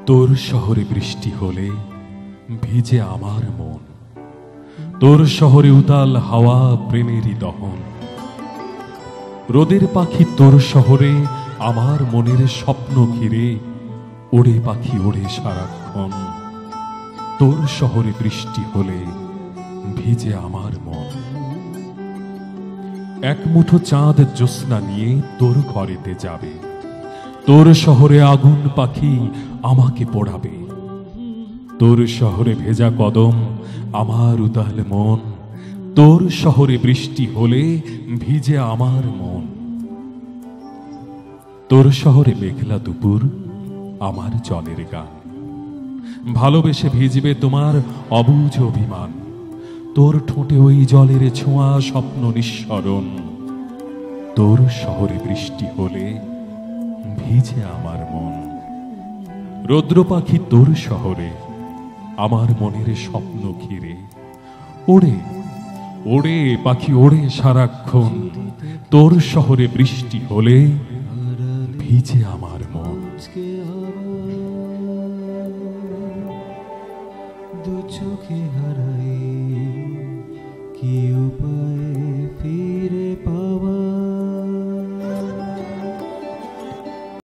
তোর শহরে বৃষ্টি হলে ভিজে আমার মন, তোর শহরে উতাল হাওয়া প্রেমেরই দহন। রোদের পাখি তোর শহরে আমার মনের স্বপ্ন ঘিরে ওড়ে পাখি ওড়ে সারাক্ষণ। তোর শহরে বৃষ্টি হলে ভিজে আমার মন। এক মুঠো চাঁদ জ্যোৎস্না নিয়ে তোর ঘরেতে যাবে, তোর শহরে আগুন পাখি আমাকে পোড়াবে। তোর শহরে ভেজা কদম আমার উতাল মন, তোর শহরে বৃষ্টি হলে ভিজে আমার মন। তোর শহরে মেঘলা দুপুর আমার জলের গান, ভালোবেসে ভিজবে তোমার অবুঝ অভিমান। তোর ঠোঁটে ওই জলের ছোঁয়া স্বপ্ন নিঃসরণ। তোর শহরে বৃষ্টি হলে ভিজে আমার মন। রৌদ্র পাখি তোর শহরে আমার মনের স্বপ্ন ঘিরে ওড়ে ওড়ে পাখি ওড়ে সারাক্ষণ। তোর শহরে বৃষ্টি হলে ভিজে আমার মন। দু চোখে হারাই